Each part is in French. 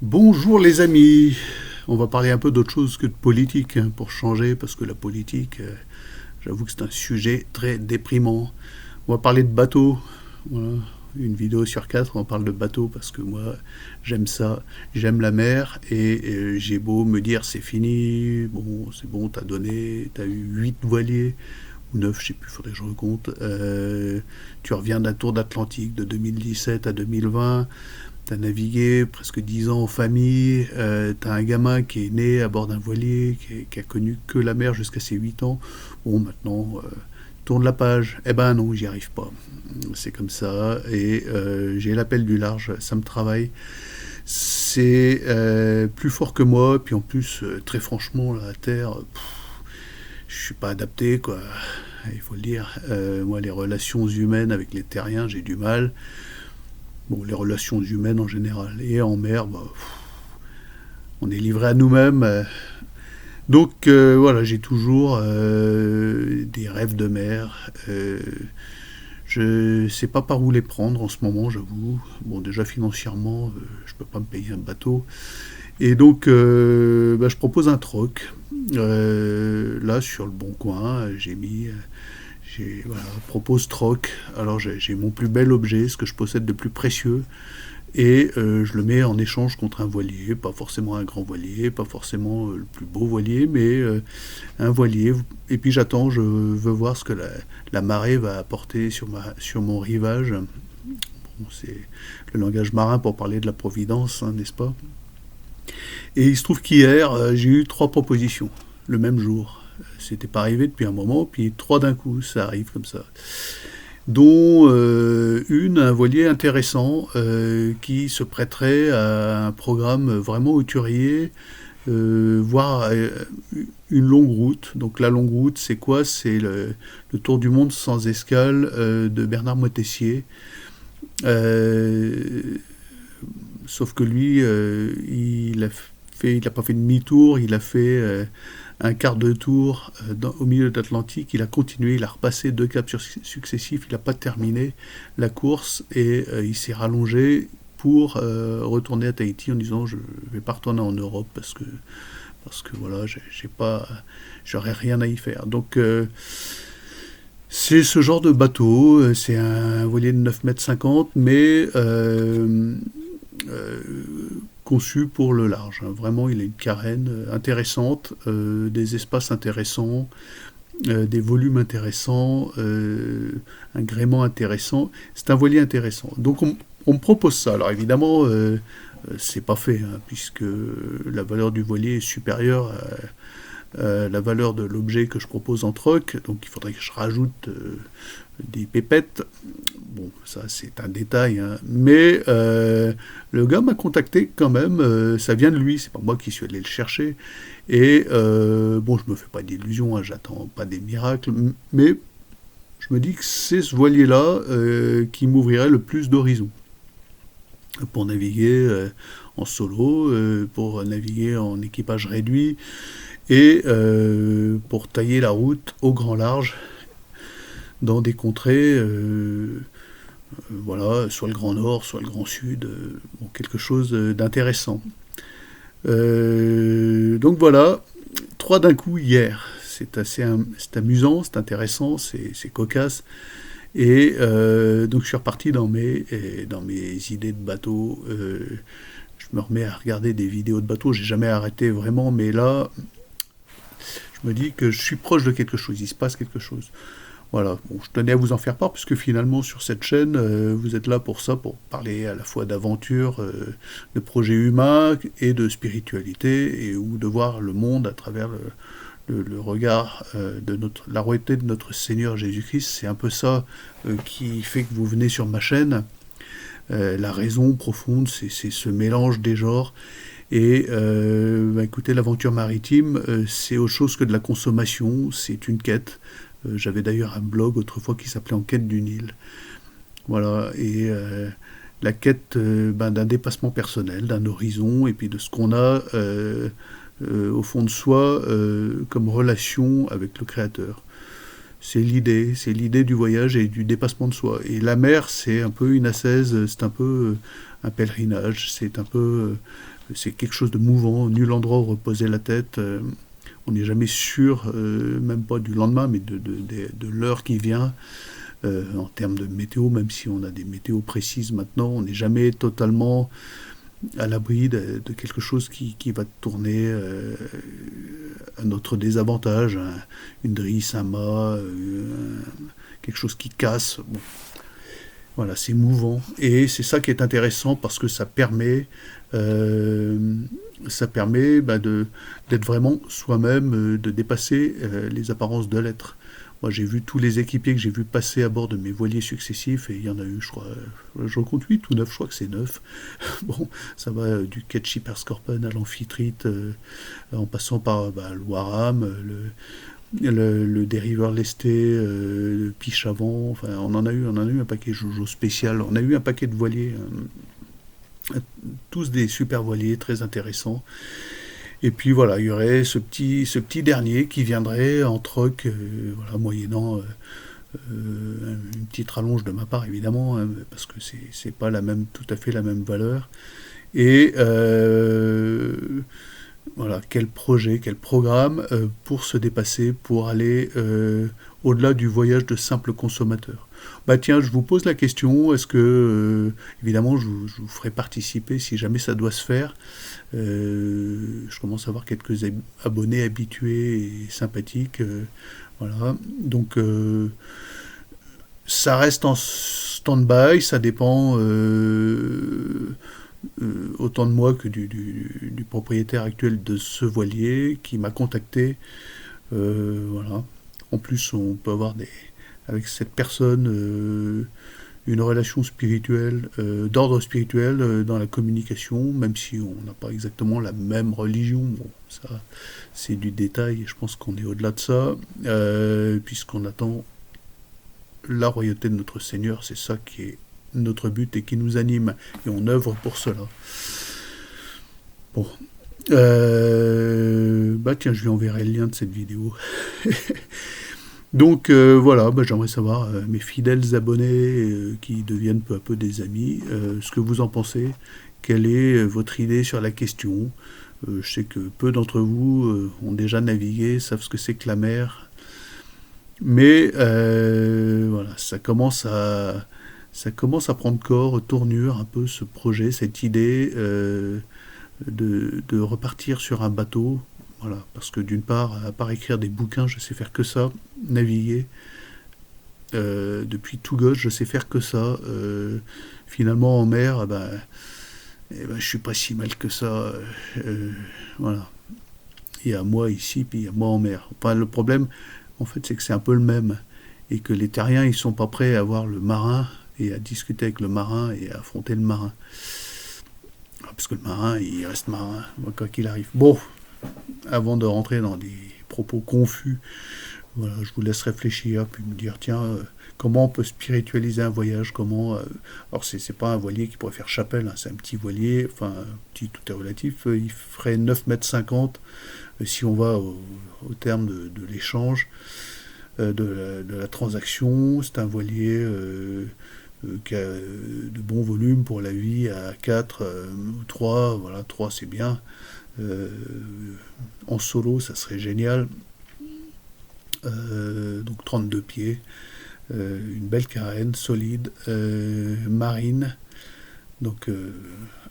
Bonjour les amis, on va parler un peu d'autre chose que de politique pour changer parce que la politique, j'avoue que c'est un sujet très déprimant. On va parler de bateaux, voilà. Une vidéo sur quatre, on parle de bateaux parce que moi j'aime ça, j'aime la mer et j'ai beau me dire c'est fini, bon c'est bon, t'as donné, t'as eu 8 voiliers ou 9, je sais plus, faudrait que je recompte. Tu reviens d'un tour d'Atlantique de 2017 à 2020. T'as navigué presque 10 ans en famille, t'as un gamin qui est né à bord d'un voilier, qui a connu que la mer jusqu'à ses 8 ans. Bon, maintenant, tourne la page. Eh ben non, j'y arrive pas. C'est comme ça. Et j'ai l'appel du large, ça me travaille. C'est plus fort que moi. Puis en plus, très franchement, la Terre, je suis pas adapté, quoi. Il faut le dire. Moi, les relations humaines avec les terriens, j'ai du mal. Bon, les relations humaines en général. Et en mer, bah, on est livré à nous-mêmes. Donc voilà, j'ai toujours des rêves de mer. Je sais pas par où les prendre en ce moment, j'avoue. Bon, déjà financièrement, je peux pas me payer un bateau. Et donc, bah, je propose un troc. Là, sur le bon coin, j'ai mis voilà, propose troc. Alors j'ai mon plus bel objet, ce que je possède de plus précieux, et je le mets en échange contre un voilier, pas forcément un grand voilier, pas forcément le plus beau voilier, mais un voilier. Et puis j'attends, je veux voir ce que la marée va apporter sur mon rivage. Bon, c'est le langage marin pour parler de la providence, hein, n'est-ce pas? Et il se trouve qu'hier, j'ai eu 3 propositions le même jour. C'était pas arrivé depuis un moment, puis 3 d'un coup, ça arrive comme ça. Dont un voilier intéressant qui se prêterait à un programme vraiment hauturier, voire une longue route. Donc la longue route, c'est quoi? C'est le tour du monde sans escale de Bernard Moitessier. Euh, Sauf que lui, il a pas fait demi-tour, il a fait un quart de tour au milieu de l'Atlantique. Il a continué, il a repassé 2 caps successifs, il n'a pas terminé la course et il s'est rallongé pour retourner à Tahiti en disant je vais pas retourner en Europe parce que voilà, j'ai pas, j'aurais rien à y faire. Donc c'est ce genre de bateau, c'est un voilier de 9,50 m, mais euh, conçu pour le large, hein. Vraiment, il a une carène intéressante, des espaces intéressants, des volumes intéressants, un gréement intéressant. C'est un voilier intéressant. Donc on me propose ça. Alors évidemment, c'est pas fait, hein, puisque la valeur du voilier est supérieure à la valeur de l'objet que je propose en troc. Donc il faudrait que je rajoute des pépettes. Bon, ça c'est un détail, hein. Mais le gars m'a contacté quand même, ça vient de lui, c'est pas moi qui suis allé le chercher. Et bon, je me fais pas d'illusions, hein, j'attends pas des miracles, mais je me dis que c'est ce voilier-là qui m'ouvrirait le plus d'horizons pour naviguer en solo, pour naviguer en équipage réduit et pour tailler la route au grand large dans des contrées, voilà, soit le Grand Nord, soit le Grand Sud, bon, quelque chose d'intéressant. Donc voilà, 3 d'un coup hier. C'est amusant, c'est intéressant, c'est cocasse. Et donc je suis reparti dans mes idées de bateau. Je me remets à regarder des vidéos de bateaux. J'ai jamais arrêté vraiment, mais là, je me dis que je suis proche de quelque chose. Il se passe quelque chose. Voilà, bon, je tenais à vous en faire part, puisque finalement sur cette chaîne, vous êtes là pour ça, pour parler à la fois d'aventure, de projets humains et de spiritualité, et ou de voir le monde à travers le regard de la royauté de notre Seigneur Jésus-Christ. C'est un peu ça qui fait que vous venez sur ma chaîne. La raison profonde, c'est ce mélange des genres. Et bah, écoutez, l'aventure maritime, c'est autre chose que de la consommation, c'est une quête. J'avais d'ailleurs un blog autrefois qui s'appelait En quête du Nil. Voilà, et la quête ben, d'un dépassement personnel, d'un horizon, et puis de ce qu'on a au fond de soi comme relation avec le Créateur. C'est l'idée du voyage et du dépassement de soi. Et la mer, c'est un peu une ascèse, c'est un peu un pèlerinage, c'est quelque chose de mouvant, nul endroit où reposer la tête. On n'est jamais sûr, même pas du lendemain, mais de l'heure qui vient. En termes de météo, même si on a des météos précises maintenant, on n'est jamais totalement à l'abri de quelque chose qui va tourner à notre désavantage, une drisse, un mât, quelque chose qui casse. Bon. Voilà, c'est mouvant. Et c'est ça qui est intéressant parce que d'être vraiment soi-même, de dépasser les apparences de l'être. Moi, j'ai vu tous les équipiers que j'ai vu passer à bord de mes voiliers successifs, et il y en a eu, je crois, je compte 8 ou 9, je crois que c'est 9. Bon, ça va du Ketchi Perskorpen à l'Amphitrite, en passant par le Waram, le dériveur lesté, le Pichavant, enfin, on en a eu un paquet Jojo spécial, on a eu un paquet de voiliers, tous des super voiliers très intéressants. Et puis voilà, il y aurait ce petit dernier qui viendrait en troc, voilà, moyennant une petite rallonge de ma part évidemment, hein, parce que c'est pas tout à fait la même valeur. Et voilà, quel projet, quel programme pour se dépasser, pour aller au-delà du voyage de simple consommateur. Bah tiens, je vous pose la question, est-ce que, évidemment, je vous ferai participer si jamais ça doit se faire. Je commence à avoir quelques abonnés habitués et sympathiques. Voilà, donc ça reste en stand-by, ça dépend autant de moi que du propriétaire actuel de ce voilier qui m'a contacté. Voilà. En plus, on peut avoir avec cette personne une relation spirituelle, d'ordre spirituel dans la communication, même si on n'a pas exactement la même religion. Bon, ça, c'est du détail, et je pense qu'on est au-delà de ça, puisqu'on attend la royauté de notre Seigneur, c'est ça qui est notre but et qui nous anime, et on œuvre pour cela. Bon. Tiens, je lui enverrai le lien de cette vidéo. Donc voilà, j'aimerais savoir, mes fidèles abonnés qui deviennent peu à peu des amis, ce que vous en pensez, quelle est votre idée sur la question. Je sais que peu d'entre vous ont déjà navigué, savent ce que c'est que la mer, mais voilà, ça commence à prendre corps, tournure un peu ce projet, cette idée de repartir sur un bateau. Voilà, parce que d'une part, à part écrire des bouquins, je sais faire que ça, naviguer. Depuis tout gosse, je sais faire que ça. Finalement, en mer, je suis pas si mal que ça. Voilà. Il y a moi ici, puis il y a moi en mer. Enfin, le problème, en fait, c'est que c'est un peu le même. Et que les terriens, ils sont pas prêts à voir le marin et à discuter avec le marin et à affronter le marin. Parce que le marin, il reste marin, quoi qu'il arrive. Bon, avant de rentrer dans des propos confus, voilà, je vous laisse réfléchir, puis me dire, tiens, comment on peut spiritualiser un voyage, alors c'est pas un voilier qui pourrait faire chapelle, hein, c'est un petit voilier, enfin, petit, tout est relatif, il ferait 9,50 m si on va au terme de l'échange, de la transaction. C'est un voilier qui a de bons volumes pour la vie à 4 ou 3, voilà, 3 c'est bien. En solo, ça serait génial. Donc 32 pieds, une belle carène solide, marine, donc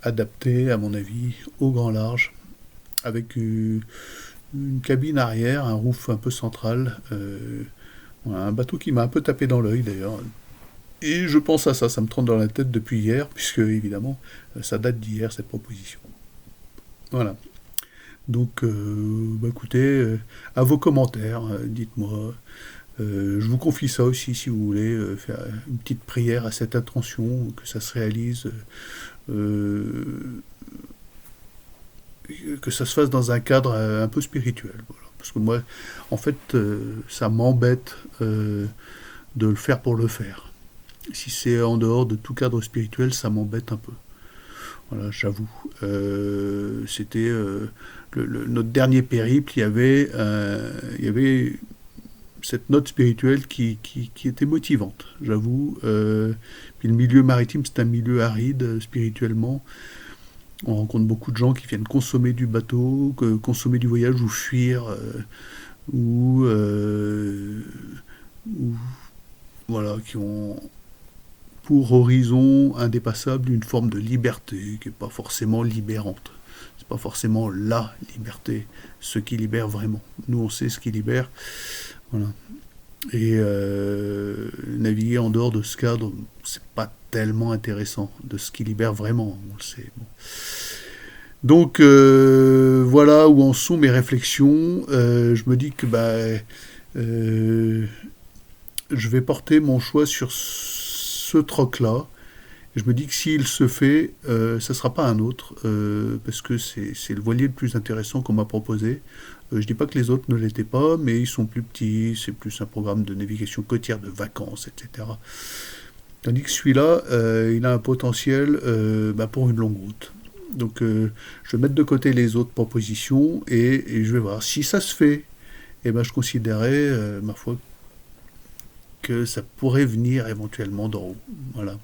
adaptée à mon avis au grand large, avec une cabine arrière, un roof un peu central, voilà, un bateau qui m'a un peu tapé dans l'œil d'ailleurs. Et je pense à ça me trompe dans la tête depuis hier, puisque évidemment ça date d'hier cette proposition. Voilà. Donc, écoutez, à vos commentaires, dites-moi. Je vous confie ça aussi, si vous voulez, faire une petite prière à cette intention, que ça se réalise, que ça se fasse dans un cadre un peu spirituel. Voilà. Parce que moi, en fait, ça m'embête de le faire pour le faire. Si c'est en dehors de tout cadre spirituel, ça m'embête un peu. Voilà, j'avoue. C'était notre dernier périple, il y avait cette note spirituelle qui était motivante, j'avoue. Puis le milieu maritime, c'est un milieu aride spirituellement. On rencontre beaucoup de gens qui viennent consommer du bateau, consommer du voyage ou fuir, ou, ou voilà, qui ont pour horizon indépassable une forme de liberté qui n'est pas forcément libérante. C'est pas forcément la liberté, ce qui libère vraiment. Nous, on sait ce qui libère. Voilà. Et naviguer en dehors de ce cadre, c'est pas tellement intéressant de ce qui libère vraiment, on le sait. Bon. Donc voilà où en sont mes réflexions. Je me dis que euh, je vais porter mon choix sur ce troc-là. Je me dis que s'il se fait, ça ne sera pas un autre, parce que c'est le voilier le plus intéressant qu'on m'a proposé. Je ne dis pas que les autres ne l'étaient pas, mais ils sont plus petits, c'est plus un programme de navigation côtière, de vacances, etc. Tandis que celui-là, il a un potentiel pour une longue route. Donc je vais mettre de côté les autres propositions et je vais voir. Si ça se fait, je considérais, ma foi, que ça pourrait venir éventuellement d'en haut. Voilà.